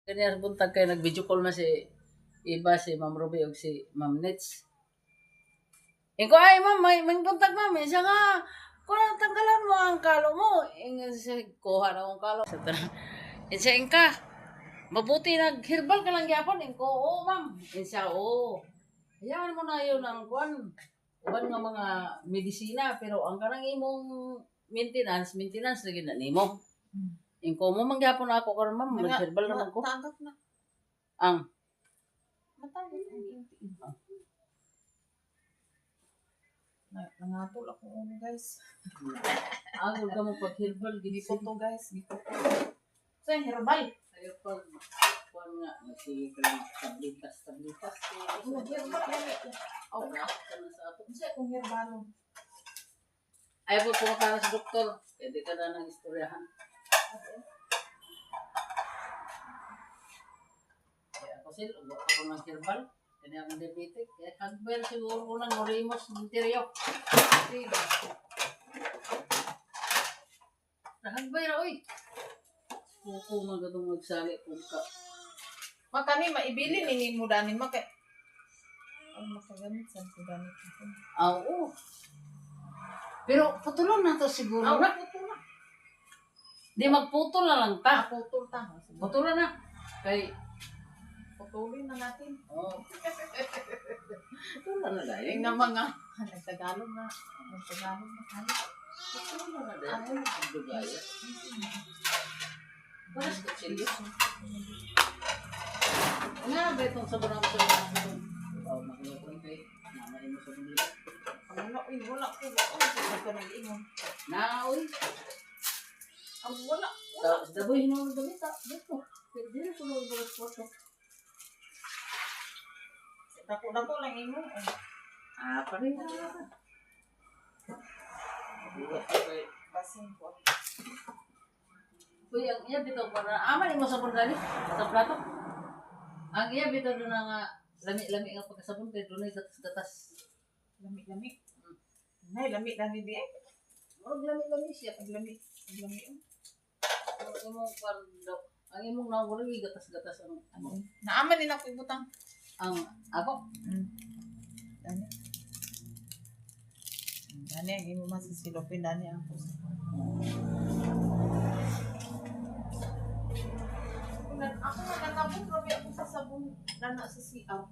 Kanya buntag kay nag-video call na si iba si Ma'am Ruby ug si Ma'am Nets. Iko ay ma'am, may buntag ma'am, siya nga kung tanggalan mo ang kalo mo, ingon siya kuha na akong kalo. Sa tanang, siya ingka, mabuti nag-herbal ka lang gyapon, ingko, oo ma'am. Siya, oo. Hayaan mo na yun ang kuan. Uban nga mga medisina, pero ang kanang imong maintenance lagi na nimo. Ingko mo mangyapon ako karon ma'am, mag-herbal naman ko. Matagak na. Ang Matagak na yung nangatol ako uno guys. agol ka mo pag-herbal Hindi gid ko to guys. Hindi ko to. So yung herbal. Ayo pag kuan nga nasi kalang tablitas. Oh, herbal. Oh, na kana sa ato. Kasi kung herbalo. Ay po ka sa doktor, pwede ka na nang istoryahan. Kaya ako sila, ugot ako ng herbal. Kaya akong diabetic. Kaya kagber siguro ko ng Orimos Monterio. Nakagber ako eh. Kuko man gadong magsali kung ka. Makani maibili ni mo dani maka. Ang makagamit sa gamit ko. Oo. Pero putulon na to siguro na. Putol. Di magputol na lang ta. Putol ta. Putulan na. Kay, Putulin na natin. oh. Putulan na dahil. Yung na mga nagtagalog na. Nagtagalog na tayo. Putulan na dahil. Ang dugaya. Paras ko chili. Nga ba itong sabon ako sa mga oh, makinig ko kay namain mo sa mga Wala ko. Wala ko nag-ingon. Naoy. Ang wala. Daboy hinong damit ah. Dito. Hindi na sunod ba sa photo. Dako lang imo. Ah, pareha. Basin ko. Kuya, ang iya bitaw para aman mo sabon dali sa plato. Ang iya bitaw do na nga lami-lami nga pagkasabon kay dunay gatas-gatas. Lami-lami. Nay, lami-lami di eh. Murag lami-lami siya. Lami. Ang imong pardo, ang imong nawari gatas-gatas ang ano. Naaman din ako ibutang. Ang ako. Dani. Dani, ang imo masisilopin dani ang puso. Ako nagkakabong kami ako sa sabon na sa CR.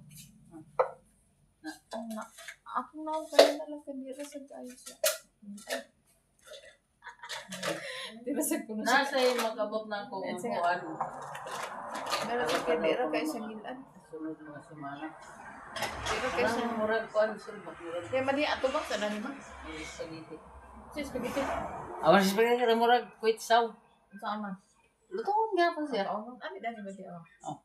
Ako na ako na lang kanira sa kayo siya. Dirasag ko na siya. Nasa yung magabot na ako ang kuwan. Meron sa kanira kayo sa gilan. Sunod mga semana. Pero kayo sa Ang murag kuwan sila murag kaya mali ato ba sa dani ba? spaghetti. Sis, spaghetti. Awan si spaghetti ka murag kuit saw. Sa aman. Lutoon nga pa siya. Oo, ano dani ba di ako? Oh.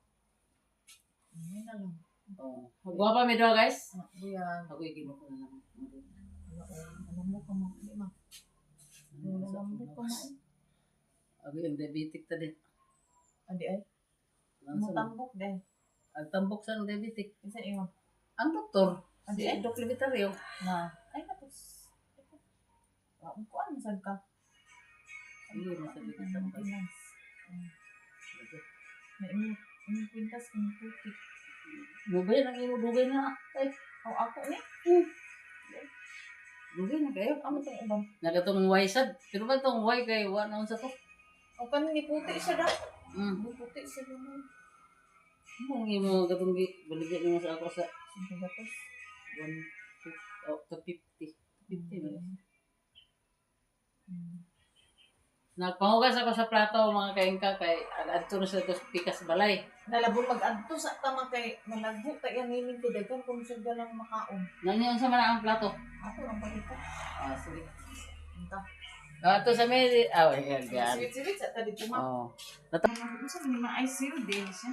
Ano na lang. Oh. Guwapa mi daw guys. Buyan. Ako yung ko na lang. Alam mo ka mo. Di ma. Alam mo ka mo. Ako yung diabetic ta din. Adi ay. Mutambok deh. Ang tambok sa diabetic. Isa iyo. Ang doktor. Adi Si ay. Dok Libertario. Na. Ay tapos. Ang kuan saan ka? Hindi masabi ka sa mga. Na imo pintas kung putik. Dugay na kayo, dugay na. Ay, O ako ni. dugay na kayo. Amo tong ubang. Nagatong Y sad. Pero ba itong Y kay wa naon sa to? O kanin ni putik siya da. Hmm. Putik siya naman. Ang imo gatong baligyan mo sa ako sa Sige gatos. 1 to 50. 50 ba? Nagpangugas ako sa plato mga kaingka kay adto na sa pikas balay. Nalabon mag-adto sa tama kay malagbo ta yan ninin ko dagan kung siya galang makaon. Nanyon sa man ang plato. Ako lang balita. Ah, sige. Unta. Ato sa may yan. Sirit sa tadi puma. Oh. Sa mga ICU din siya.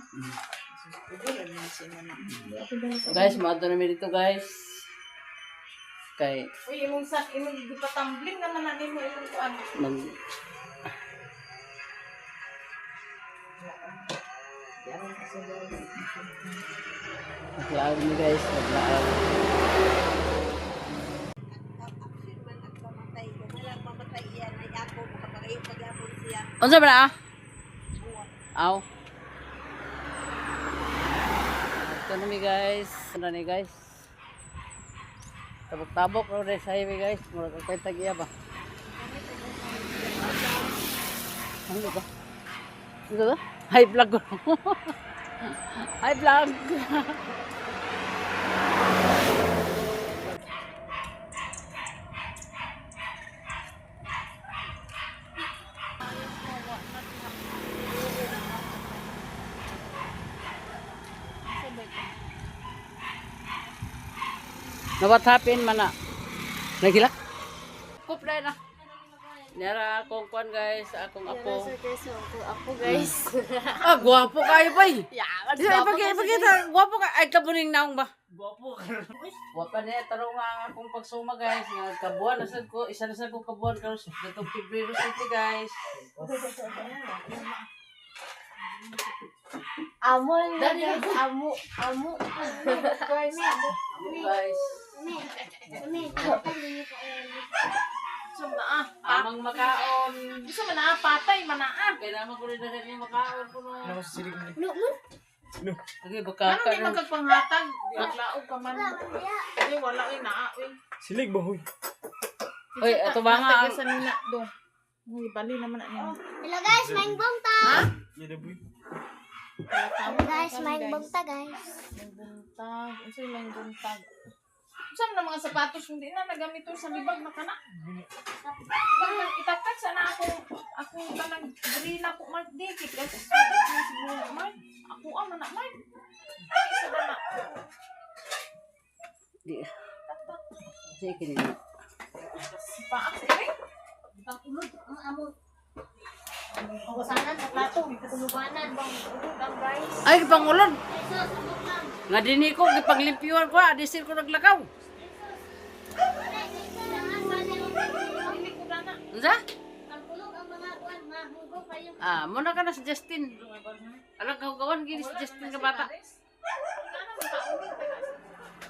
Guys, maadto na mi dito guys. Kay Uy, imong sa imong gipatambling naman na nimo imong kuan. nang Yaron kasi daw. naglaan mi guys, naglaan. Unsa ba na? Aw. Ano mi guys? Ano ni guys? Tabok-tabok ro sa highway guys. Mura kay tagiya ba? Ano ba? Ano ba? High vlog ko. High vlog. Na what happened man na? Nagilak? Kuplay na. Nara akong kwan guys, akong apo. Ako guys. Ah, gwapo kayo pa eh. Yaman. Pagkita, gwapo ka. Ay, tabuning naong ba? Gwapo ka. Wapa niya, tarong nga akong pagsuma guys. Nga, kabuan na sad ko. Isa na sad ko kabuan. Karon gatong Pebrero City guys. Amon. Dali na. Amo. Guys, Guys. gusto mo na Amang makaon. Gusto mo na patay, manaa. Kaya naman ko rin na rin yung makaon ko no. Okay, Ano baka di magkagpanghatag? Di aglaog ka man. Di wala ay naa. Silig ba, huy? Uy, ito ba nga? Sa nina do. Uy, bali naman na niya. Hello guys, maing bongta. Yada, boy. Hello guys, maing bongta guys. Buntag. Unsa yung may buntag? Unsa man ang mga sapatos hindi na nagamit to sa libag na kana? Pag itatag sana ako kanang green ako mark dikit kasi siguro mark. Ako man na mark. Ay, isa ba na? Di. Sige, kinili. Paak dire? Pangulod ang amo. Pangwasanan sa plato, kulubanan bang ulod guys. Ay, pangulon. Ay sus, abot lang. Nga dini ko, gipaglimpyuhan ko, adisir ko naglakaw. Hindi ko na na. Unsa? Ang kulog ang mga kuan, mahugo kayo. Ah, muna ka na si Justin. Alam ka, gawan gini si Justin ka bata.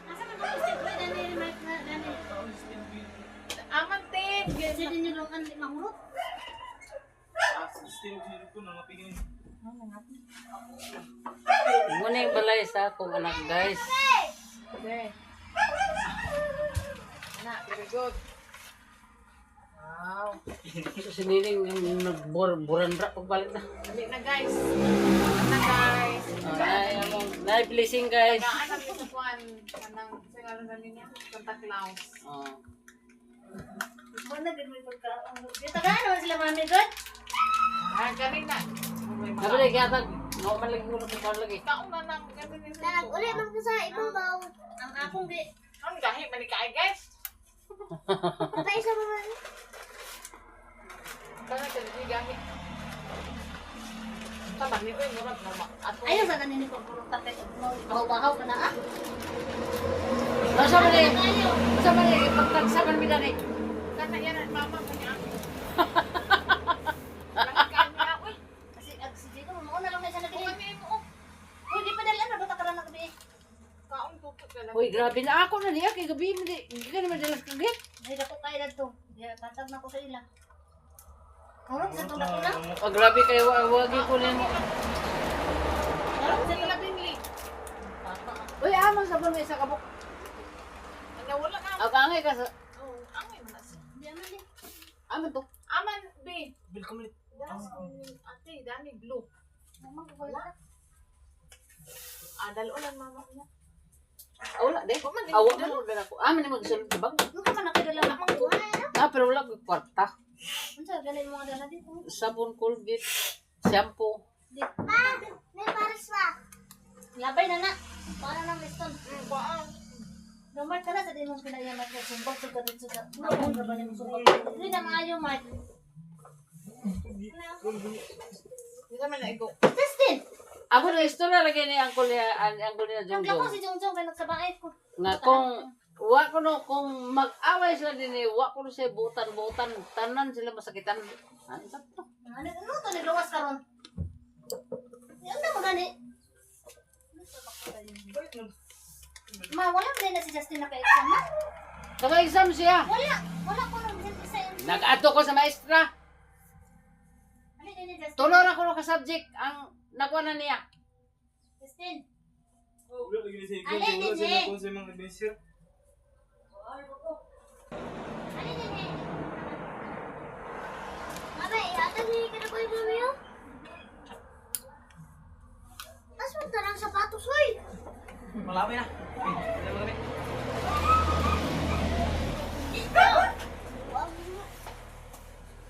Asa man ako step by Daniel Mike na Daniel. Aman tin. Kasi din yung ang mahurot. Muna yung balay sa akong anak guys. Okay. Na, very good. Wow. So, si Nining yung nagburan-ra pagbalik na. Dali na guys. Na guys. Na-blessing guys. Naanak ko sa kuan kanang sa ngalan na niya Santa Claus. Oh. Mana gid may pagka. Dito gano sila mami god? Ah, galing na. Sabi na kaya tag, no man lagi ko na lagi. Kaon na nang galing ni Nag uli man ko sa ibabaw. Ang akong di. Ang gahi man ni kay guys. Patay sa mga. Kana ka ni gahi. Tama ni ko murag na ato. Ayaw sa kanini ko puro tapet. Bahaw ka na ah. Nasa man eh. Ayaw. Nasa man eh. Pagtagsaman mi dali. Kana yan at mama ko niya. Langkaan niya uy. Kasi si Jito mo na lang sa Kung lagi. ano mo. Uy, di pa dali ano bata karon na gabi. Kaon tutok ka lang. Uy, grabe na ako na niya. Kaya gabi, hindi ka naman dalas kagit. Ay dako kay dadto. Diya tatag na ko sa ila. Karon sa tong dako na. Oh, grabe kayo, wagi ko nimo. Karon sa labinli. Uy, amang sabon mo isa kabuk. Ano wala ka. Agangay ka sa... Oh, angay man na siya. Di man di. Aman to. Aman be. Welcome ulit. Ate, dami blue. Mama ko wala. Dalunan mama niya. Wala, de. Awa man mo ako. Aman mo gisulod sa bag. Ano ka man nakidala lamang ko. Pero wala ko kwarta. Unsa galing mo dala dito? Sabon, Colgate, shampoo. Di. Ah, may pares pa. Labay na na. Para nang liston. Baan. Gamay ka na sa din mong pinayamat ko. Sumbag sa gadit sa naon na ba ni mo sumbag? Hindi na maayo, Mark. Di naman na ikaw. Justin! Ako na istorya lagi ni Uncle niya Ang Jongjong. lako si Jongjong kaya nagsabangay ko. Nga wa ko no kung mag-away sila din wa ko no siya butan tanan sila masakitan. Ano sa to? Ano to naglawas karon? Yan na mo gani. Ma, wala ba na si Justin na ka-exam ma? Naka-exam siya. Wala ko nang isa. Nag-ato ko sa maestra. Ano din ni Justin? Tulor ako no ka subject ang nakuha na niya. Justin. Wala lagi ni sinig. Alin, Wala hindi. sila kung sa mga adventure. Ano yan eh? Abay, atag ni ka na ko yung mami yun? Aswag na lang sapatos, hoy! Malami na. Malami.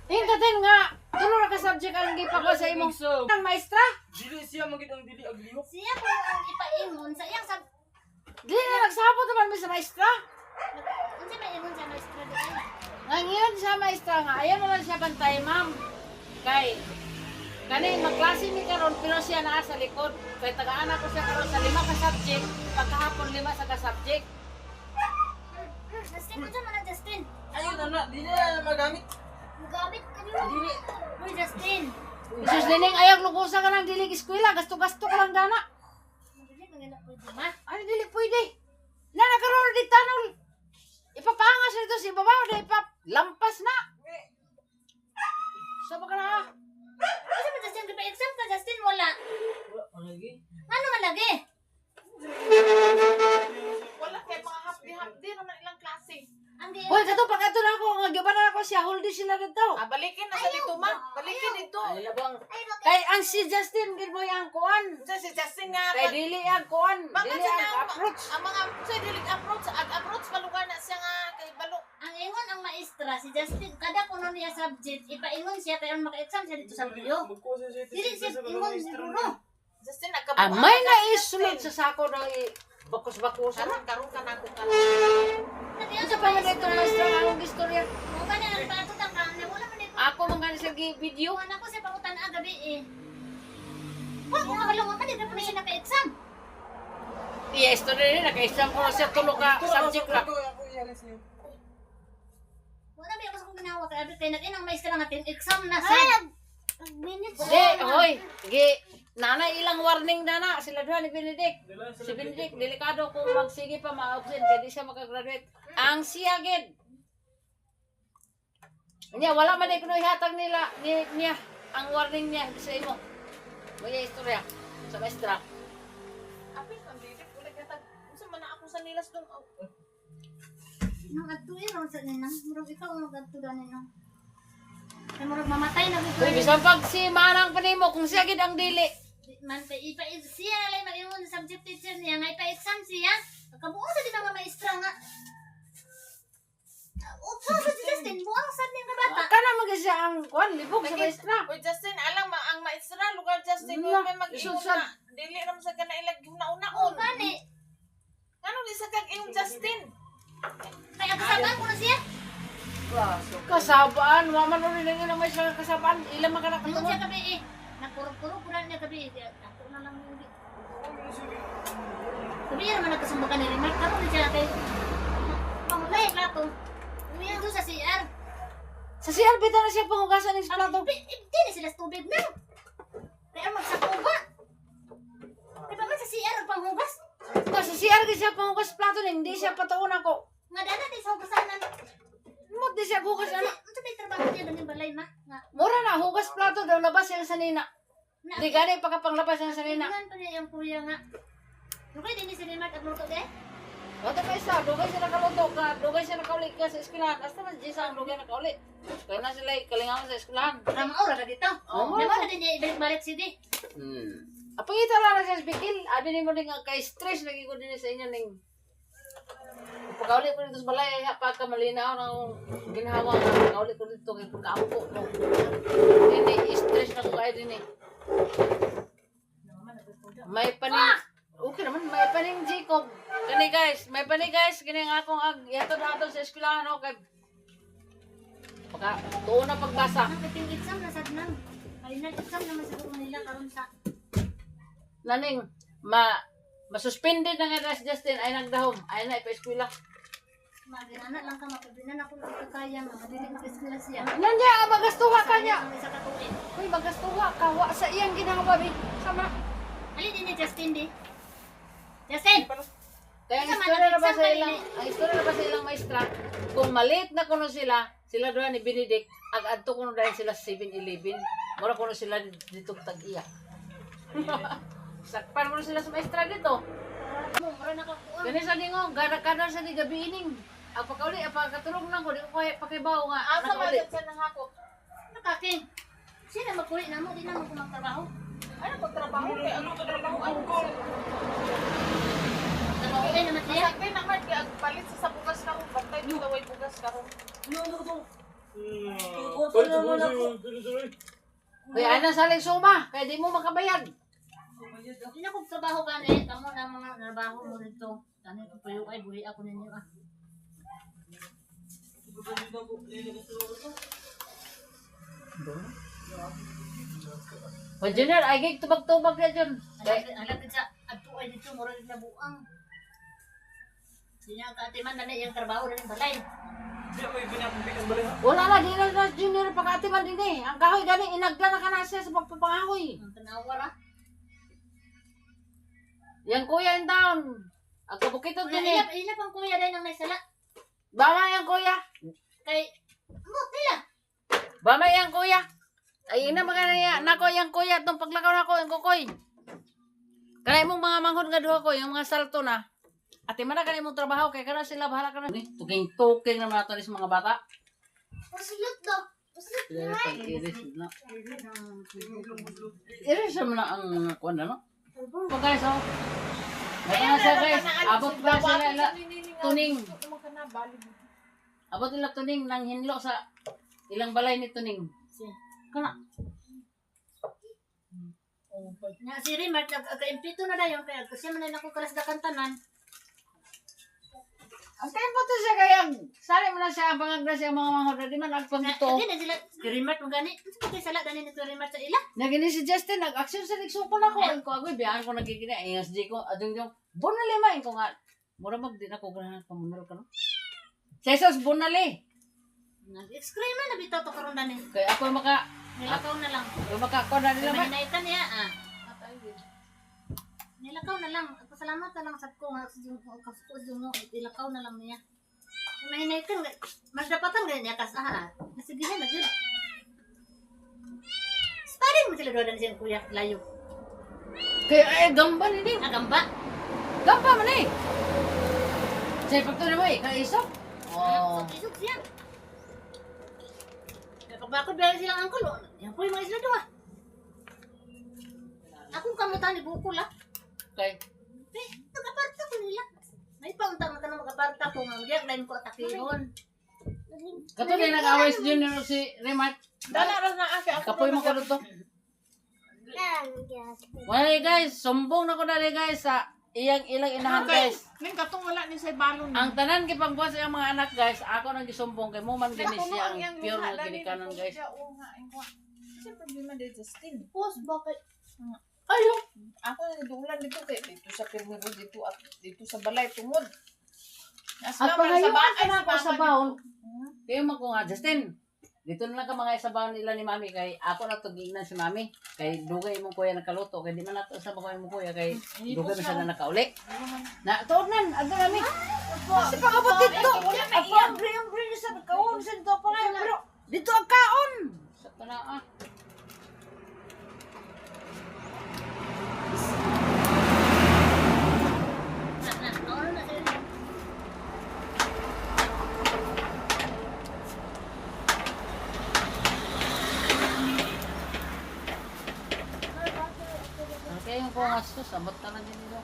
Tingkatin nga, tulo na ka subject ang gipa ko sa imong ang maestra. Dili siya magid ang dili aglihok. Siya po ang ipaingon sa iyang sab... Dili na nagsabot naman mi sa maestra. Ano siya maingon sa maestra doon? Ngayon sa maestra nga, ayaw mo lang siya bantay, ma'am. Kay, kani magklase mi karon pero siya naa sa likod. Kay taga-anak ko siya karon sa 5 ka subject, pagkahapon 5 sa ka subject. Justin, ano man ang Justin? Ayun na, dili na magamit. Gamit ka niyo. Uy, Justin. Isus lining ayaw lukusa ka ng dili eskwela, gasto-gasto ka lang dana. Madali kang ganap pwede, ma. Ay dili pwede. Na nakaroon di tanol. Ipapangas nito si babaw na lampas na. Saba ka na. Kasi mo, Justin, di ba exam ka, Justin? Wala. Wala lagi. Ano man lagi? Wala kay mga hapdi-hapdi naman ilang klase. Ang di... Hoy, kato pagkato na ako, nga gibanan ako siya, hold sila dito. Balikin na sa dito ma. Balikin dito. Ay labang. Ay, bakit? Kay ang si Justin gilboy ang kuan. Sa si Justin nga. Kay dili ang kuan, Baka dili siya ang approach. ang mga sa dilig approach balugan na siya nga kay balo. Ang ingon ang maestra, si Justin, kada kuno niya subject, ipaingon siya kaya maka-exam siya dito sa Buyo. Magkuha siya Dili siya ingon siguro. Justin nagkabuhat. Amay na isulod sa sako ng bakos-bakosan. Karon ka na ako ka. Nadiyan Sa pangalan ito maestra nga akong istorya. Mo ba na ang patutang ka, na wala man dito. Ako mga sa video. Yung anak ko sa pangutan ang gabi eh. Wala ko kamalungan pa, di na po na siya naka-exam. Iya, istorya rin, naka-exam ko na siya tulo ka subject ra. Ako iyalis niyo. Wala ba ako sa kong ginawa kaya kay natin ang maestra nga exam na sa minutes. Di, hoy, gi, nanay ilang warning na na, sila doon ni Benedict. Si Benedict, delikado kung magsige pa ma-absent, kaya di siya makagraduate. Ang siyagid. Niya, wala man kuno ihatag nila, niya, ang warning niya sa imo. May istorya sa maestra. Apil ang didik ulit ka. Unsa man na ako sa nilas dong. Nang atuin ron sa ninang, murag ikaw ang magatudan ninang. Kaya murag mamatay na Uy, bigla. bisan pag si manang panimo, kung siyagid ang dili. Man pa siya na lang mag-ingon sa subject teacher niya nga ipa-exam siya. Kabuo sa din ang maestra nga. Upo sa si Justin, buang sad niya nga bata. Kana mag siya ang kuan libog sa maestra. Uy Justin, alam ma ang maestra lugar Justin Wala, may mag-ingon isusad. na. Dili ram sa kana ilag O una-unaon. gani. Ano di sa kag iyong Justin? Kaya kasabaan ko na siya. Kasabaan, waman rin nga na may siya kasabaan. Ilan man ka Ingon siya nakatungod. gabi eh. Nakurog-kurog ko na niya gabi. Ako na lang yung di. Sabi niya naman nagkasumbakan ni Remark. Karoon din siya kay... Pangulay, plato. Umiyan doon sa CR. Sa CR, bita na siya pangugasan ng plato. Hindi na sila sa tubig na. Kaya magsakuba. Di ba man sa CR ang panghugas? Sa CR, di siya pangugas plato na, hindi siya pataon ako. Nga dana di sa hugasanan. Mo di siya hugas ano. Ano may trabaho niya doon yung balay ma? Nga. Mura na, hugas plato daw, labas siya sa nina. Na- Di gani pagkapanglabas siya sa nina. Tingnan pa niya yung kuya nga. Lugay din ni si Remark at luto de. Wala pa isa, dugay siya nakaluto ka, dugay siya nakaulit ka sa eskwelahan. Hasta man Jisa ang dugay nakaulit. Kaya na sila kalingawan sa eskwelahan. Rama ora na dito. Oo. Di ba na din niya ibalik-balik si di? Apangita lang na siya sa bikil. Abi ni mo din nga kay stress lagi ko din sa inyo ning pagkaulit ko dito sa balay, pagka malinaw ng ginhawa nga, pagkaulit ko dito kay pagkaampo mo. Dini, stress na ko kayo din eh. May paning, okay naman, may paning Jacob. Kani guys, may paning guys, kini nga akong yato na ato sa eskwelahan o kay pagka tuon na pagbasa. Ang kating exam na sad nang. Final exam naman sa kuno nila karon sa Naning, masuspended na nga si Justin ay nagdahom, ay na ipa-eskwela. Magana lang ka mapabinan ako ng kaya nga madili makiskwela siya. Nanya, magastuha ka niya. Ang isa ka tuig. Uy, magastuha ka, wa sa iyang ginawa, bi. Sama. Ali din ni Justin di. Justin. Kaya ang Isa man, istorya na ba nag-exam sa ka ilang, rin ang istorya na ba sa ilang maestra, kung maliit na kuno sila doon ni Benedict, ag-adto kuno dahil sila sa 7-Eleven, mura kuno sila dito tag-iya. Sakpan mo sila sa maestra dito. Mo, mura nakakuha. Kani sa ningo, gana-gana sa ni gabi ining. Ang pagkauli, ang pagkatulog lang ko, di ko kaya pakibaw nga. Asa Nakauli. man sa nang ako. Nakaking. Sino magkulit na mo? Di na mo kumagtrabaho. Ano pagtrabaho kay ano trabaho ano ko. Nakakulit naman siya. Sakay naman kay agpalit sa bugas karon, bantay yung daway bugas karon. Kaya ana sa suma, kaya di mo makabayad. Di na kong trabaho gani. Kamu na mga trabaho mo dito. Kani ko pa yung ay buhi ako ninyo ah. O Junior, ay gig tubag-tubag na dyan. Alapit sa adto ay dito mura na buang. Di na katiman na yung trabaho na yung balay. Wala na, di na Junior pagkatiman din eh. Ang kahoy gani, inagda na ka na siya sa pagpapangahoy. Ang tanawar ah. Yang kuya in town. Ang kabukitod din eh. Ilap ang kuya dahil nang naisala. Bama yang kuya. Kay, mo, tila. Bama yang kuya. Ay ina mga niya, nako yang kuya tong paglakaw nako yung kukoy. Kanay mong mga manghod nga duha ko, yung mga salto na. Ate man na kanay mong trabaho kay kana sila bahala ka na. Tuking-tuking naman nato sa mga bata. Pasilot daw. Pasilot Kaya pag-iris na. Iris naman na ang kuwan na no? So guys, oh. Kaya na siya guys, abot ba sila tuning. Abot nila tuning nang hinlo sa ilang balay ni tuning. Kana. Na si Rimart nagka-impito na dayon kaya kasi man na ako kalas da kantanan. Ang tempo to siya kaya sali mo na siya pangagda siya mga manghod di man nagpangito. Hindi na sila si Rimart mo gani. Ano kay sala gani nito Rimart sa ila? Nagini si Justin nag-action sa nagsuko na ko. Ko agoy biyan ko nagigina ayas di ko adung yung bonali ko nga. Mura mag di na ko ganahan pamunol ka no. Jesus bonali. Nag-scream na bitaw to karon dani. Kaya ako maka Nilakaw na lang. makakuha na nila ba? Mahinaytan niya ah. Nilakaw na lang. Pasalamat na lang sa ko nga sa mo. Nilakaw na lang niya. Mahinaytan. Mas dapatan ganyan niya kas ah. Sige na gyud. Sparring mo sila doon na siyang kuya layo. Kaya gamba ni ding. Agamba. Gamba man eh. Say pagto na mo eh kaiso. Oh. Isog siya. Kapag bilang silang angkol, yan po yung mga isla doon ah. Akong kamutan ni Bukol ah. Okay. Nag-aparta ko nila. May paunta ka na mag-aparta ko. Mamdiyak, lain ko atakiron. Kato din nag-away si Junior si Remart. Dala ras na ake ako. Kapoy mo ko dito. Wala guys, sumbong na ko dali guys sa iyang ilang inahan guys. Ning katong wala ni say balon. Ang tanan gipangbuhat sa iyang mga anak guys, ako nang gisumbong kay mo man gani siya ang pure na ginikanan guys. Kasi problema din Justin. Pos, bakit? Ayo, ako nadulan dito kay dito sa Pirmigo dito at dito sa balay tungod. At pangayuan ka na ako sa baon. Kaya mo ko nga, Justin, dito na lang ka mga isabaw nila ni Mami kay ako na tugignan si Mami. Kay dugay mo kuya nakaluto kay di man nato sa bakoy mo kuya kay dugay man siya na nakauli. Na tuod nan, ado nami. Kasi pagabot dito. Ako ang green sa kaon sa dito pa nga pero dito ang kaon. Sa tanaa. Kaya yung kung astos, abot ka na din dito.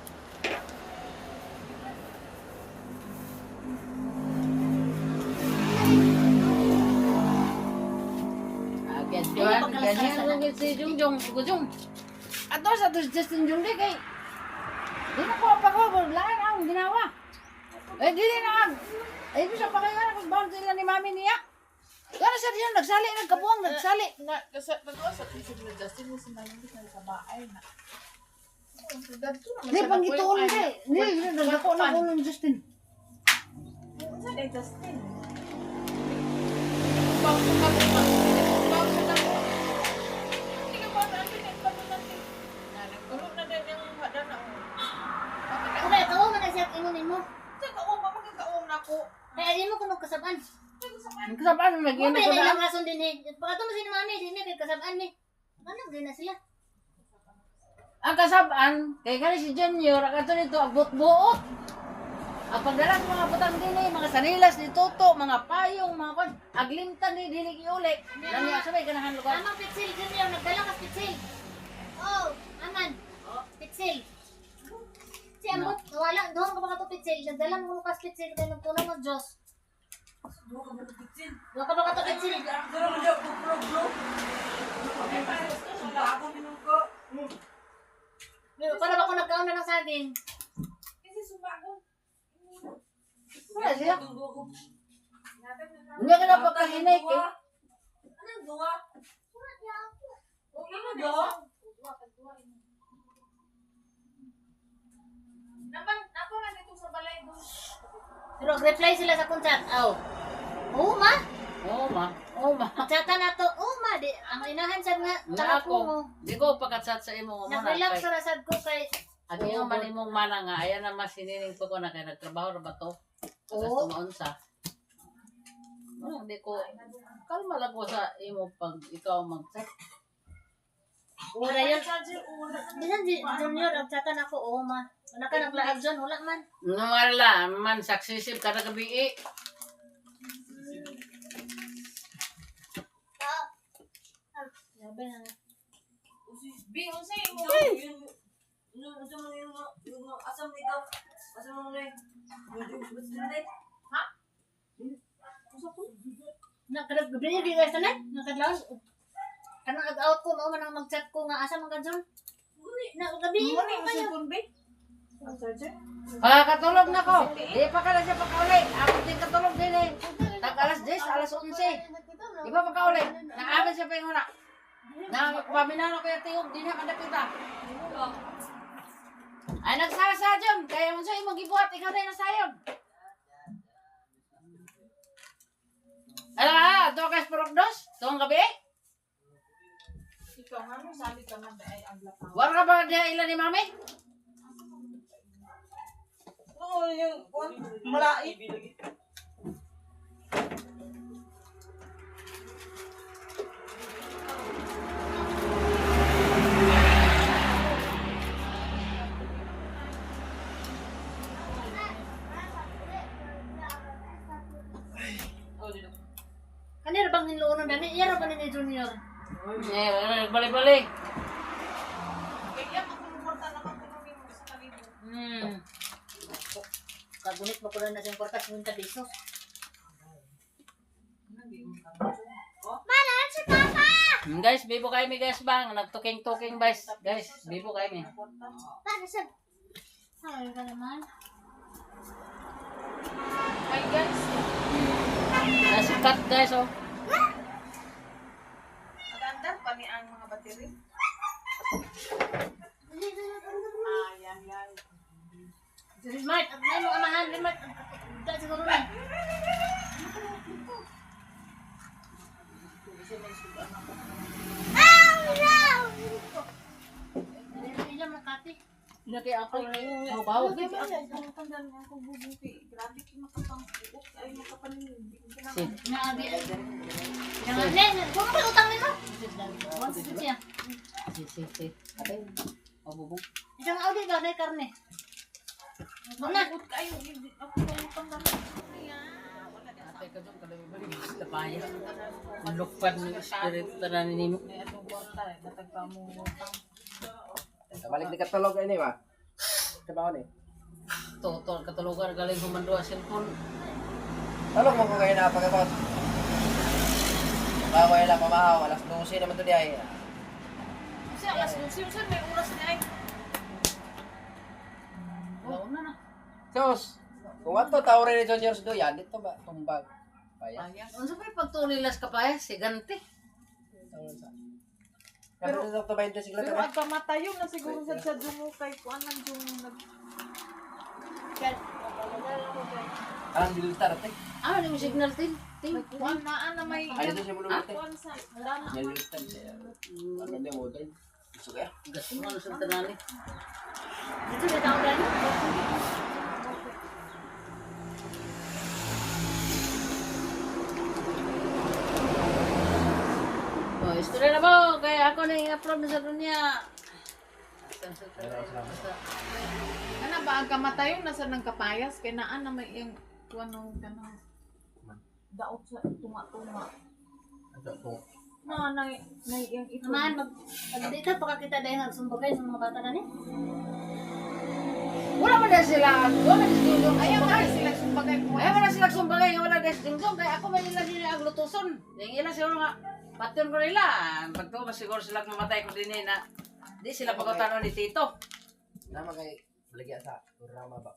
Ganyan lang si Jungjong, Jungjong. Ato sa Justin Jung di kay. Di na ko apagobol, lain ang ginawa. Eh di na ang. Eh di sa pakayon pagbaon sila ni Mami niya. Kaya sa diyan nagsali nagkabuang nagsali. Na kasi sa isip ni Justin ni sinalingis na sa bahay na. Di pang gituon di. Di nagdako na ulong Justin. Sa Justin. Wala, ikaw man na siya inunin mo. Ako. Kaya di mo kuno kasabaan. Ang kasabaan lagi Kung na may ko ilang na. rason din eh. Pagkato mo si Mami, din eh, kay kasabaan ni. Ano, din na sila. Ang kasabaan, kay kani si Junior, ang ato nito, ang buot-buot. Ang pagdala sa mga butang din mga sanilas ni Toto, mga payong, mga kon, aglintan ni dilig iuli. Nani sabay ganahan lugar. Amang pitsil, Junior, nagdala ka pitsil. Oh, aman. Pitsil. Si Ambot, wala, doon ka mga to pitsil. Nagdala mo lukas pitsil, kaya nagtunan ng Diyos. Doon ka mga to pitsil. Pero mo daw bro. Wala ako minum ko. Para ba kung nagkaon na ng saging? Wala siya. Hindi ka na pagkahinig eh. Anong duwa? Ano duwa? Ako na dito sa balay doon. Pero reply sila sa kung chat. Oh. Oo, ma. Oo ma. Oo ma. Chata na to. Oo, ma. Di, ang inahan sad nga. Na Talapo ako, mo. di ko pagkatsat sa imo mo na Nag-relax kay. sa rasad ko kay... Ang iyong manimong mana nga, ayan na masinining ko na kay nagtrabaho na ba to? Tapos Oo. tumaunsa. Hindi ko, kalma lang ko sa imo pag ikaw mag-chat. Wala yun. Bisan si Junior, ang chata na ko. Oo, ma. Wala ka naglaag dyan. Wala man. Numala, man, successive ka na gabi eh. Sabi na. Bi, unsay mo? Yung asam nito. Asam mo na. Nakadagabi niya di guys tanan. Nakadlaw. Kanang ag-out ko, mao man ang mag-chat ko nga asa man ka dyan. Nakagabi. Mo ni cellphone bi? Ang charger? Katulog na ko. Di pa ka na siya pagkauli. Ako din katulog din eh. Tag alas 10, alas 11. Di ba pagkauli? Nakaabin siya pa yung una. Paminano ko yung tiyog, di na kadapita. Ay, nagsasa dyan. Kaya mo siya imong gibuhat, ikaw na yung nasayod. Ala, ito ka Sporokdos? Ito ang gabi? Ikaw nga mo sabi ka man ay ang lakaw. War ka ba diya ilan ni mami? Oo, yung malait. Kanira bang niluunan na ni? Iyara ba ni Junior? Balik-balik. Kaya magkumport na naman ko mo sa kalibo. Kagunit mo ko lang na siyang kwartas 50 pesos. Guys, bibo kayo mi guys bang. Nagtuking-tuking guys. Guys, bibo kayo mi. Para sa... Ay, ka naman. Hi guys. Nasikat guys oh. Maganda pa ni ang mga battery. Ayan yan. Smart, at na mo amahan, smart. Dahil siguro na. Ilang makati. Pinaki ako bawo. Tandaan niya ako bubuti. Grabe ko makapangkuk. Ay makapanin. Naabi. Jangan, Nen. Kung mo utang nito? Once siya. Si. Ate. Pabubong. Isang audi ba na karne? Muna. Gut kayo. Ako pangutang na. Ate ka dyan kada balik sa paya. Lukpan ng spirit na ninimo. May atong kwarta eh. Natagpa mo utang. Balik di katulog ini mah. Trabaho ni. Totoo katulugan galing humando ang cellphone. Tulog mo ko kayo na pagkakot. Bawal lang mamahaw, alas 12 naman to di ay. Kasi alas 12 sir, may oras na ay. Laon na. Sos. Kung ato tawre ni Junior do yan dito ba tumbag. Paya. Unsa pa pagtulilas ka pa si ganti. Pero sa to 20 sigla Pero ka. at pamatayo na siguro sa Jungo kay kuanan yung nag... Alang bilitar te. Ah, yung signal tin. Nagkuhan na may... Ay dito siya mulo te. Kuhan sa... Wala na. Bilitar siya. Ano din mo din. Gusto kaya? Gas mo sa tanani. Dito na tao gani. Oh, istorya na mo kay ako na i-upload na sa dunya. Ano ba ang kamatayon nasa nang kapayas kay naan na may iyang tuwanong kanang daot sa tunga-tunga. Na iyang ito. Naman, di ka pa kita dahil nagsumbagay sa mga bata na ni. Wala man na sila. Wala na sila. Ayaw ka sila sumbagay ko. Ayaw man na sila sumbagay. Wala na sila. Kaya ako may nila din ang lutuson. Yung ilan siguro nga. Pation ko nila. Pagto mas siguro sila mamatay ko din na. Di sila pagkatano ni Tito. Nama kay baligya sa programa ba?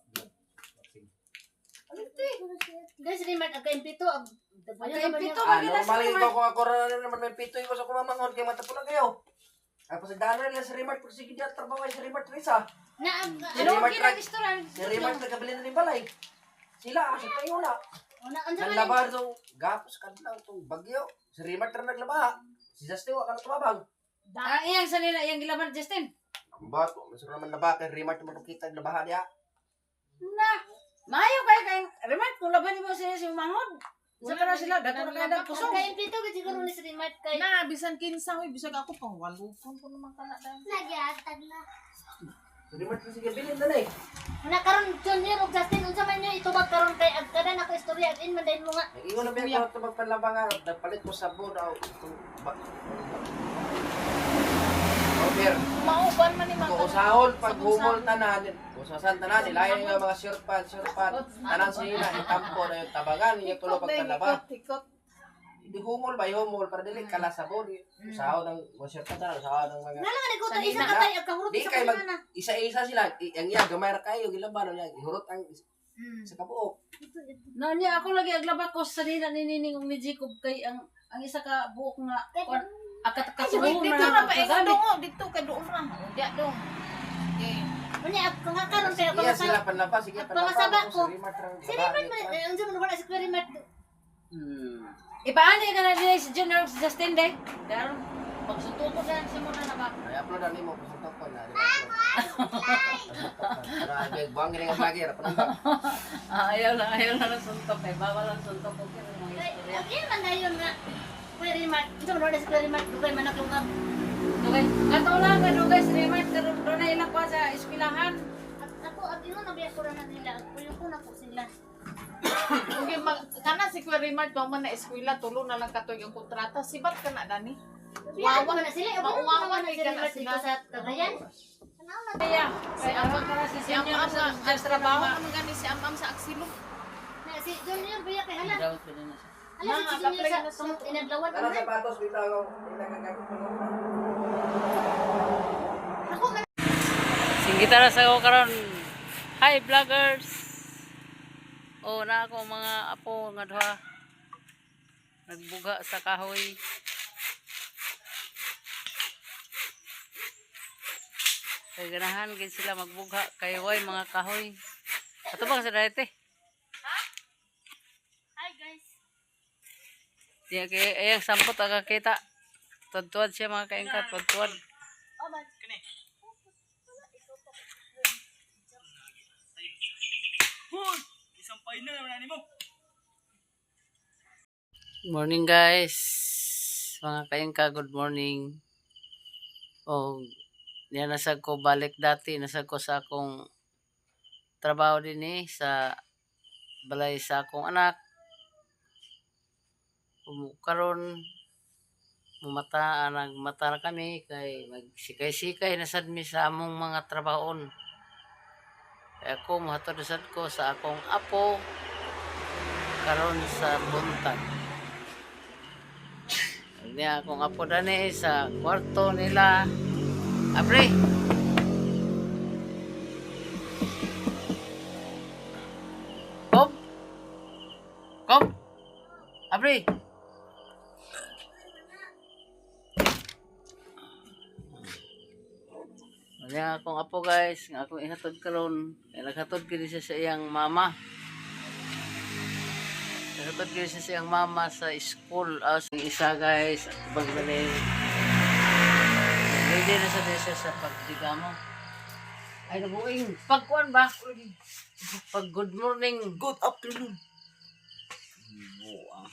Guys, remote ang kaimpito. Ang Kaimpito. Normal ko kung ako na naman may pito ko sa kumamangon kay matapunan kayo. Ay pasigdaanan nila sa remote pag sige diyan trabaho sa remote Risa. Na, Ano ang kinag-istoran? Si remote nagkabili na ng balay. Sila sa tayo na. ang sa Naglabar tong gapos kadlaw tong bagyo. Si remote ra naglabaha. Si Justin wa ka tumabang. Iyang sa nila. Iyang gilaban Justin. Ang bato, masuro naman nabaka kay remote mo kita naglabaha niya. Na. Maayo kayo remote. Kung laban mo siya si Mangod. Sa kana sila. Dato na kayo ng ang kusog. kaimpito kasi siguro ni si remote kay Na bisan kinsa oy bisag ako pang walupon ko naman kana dahil. nagyatag na. Si remote sige bilin na eh. Na karon Junior ug Justin unsa man niyo itubag karon kay agkada na ko istorya agin man dahil mo nga. Ingon na biya ko magpalabangan, nagpalit ko sabon aw Over. Mauban man ni mga Usahon pag humol tanan, usasan tanan ilayo yung mga shortpants, tanan sila itampo na yung tabangan, yung tulo pagkalaba. Ikot. Hindi humol ba humol para dili kala sabon. Usahon ng mga shortpants tanan, usahon ng mga Nala nga ko ta isa Sanina. ka tay agkahurot Di sa kay mag kanana. isa-isa sila, ang iya gamay ra kayo gilaban niya, ihurot ang sa kabuok. No, niya ako lagi aglaba ko sa nila ni Nining ug ni Jacob kay ang isa ka buok nga akat Dito katsubo na pa na ikaw dongo dito ka doon ra. Diya dong. Okay. Unya ako nga karon kay ako Iya sa sila panlaba, sige At pangasaba ko. Si si remote man unsa man wala si remote. Ipaani ka na din si Junior si Justin de. Daron magsututo na si mo na ba. ay upload na nimo sa tokon na. Para buang ring ang lagi ra panamba. Ayaw lang ng suntok eh. Bawal ang suntok ko kaya mga istorya. Agin man dayon nga. Kuya remote, unsa man wala si remote dugay man ako nga. Okay. Ato lang ka dugay si Raymond karon do na ilang pa sa eskwelahan. Ako ino na biya ko ra na nila. Kuya ko na po sila. Okay, kana si Kuya Rimard pa man na eskwela tulo na lang katoy ang kontrata. Sibat ka na dani. Wawa na sila. Mauwawa na na si remote sila. dito sa Cagayan. Ano na Kaya kay aron ka na si Si Junior Amam sa sa sa trabaho trabaho. naman gani si Amam sa Aksilo. na si Junior biya kay hala. Daw pwede na siya. Hala si Mga Junior kapre na sa inadlawan Tara ano. sapatos bitaw ko. Nagagamit ko. Ako man Singgitara sa ako karon. Hi vloggers. Oh, na ako mga apo nga duha. Nagbuga sa kahoy. Kay ganahan gid sila magbuga kay way mga kahoy. Ato ba sa dati? Hi guys. Diya kay ayang sampot aga kita. Tuwad siya mga kaingkat, tuwad. Oh man. Morning guys. Mga kaingka, good morning. Oh, yan nasag ko balik dati, nasag ko sa akong trabaho din sa balay sa akong anak. Karon nagmata na kami kay magsikay-sikay na sad mi sa among mga trabahon. Kaya ako mahatod sad ko sa akong apo karon sa buntag. Niya akong apo dani sa kwarto nila. Apre. Kom. Kom. Apre. Niya akong apo guys, nga akong ihatod karon. Naghatod kini siya sa iyang mama. Naghatod kini siya sa iyang mama sa school. As isa guys, bagdali. Ready na siya sa pagdigamo. Ay nabuing pagkuan ba? Pag good morning. Good afternoon. Buang.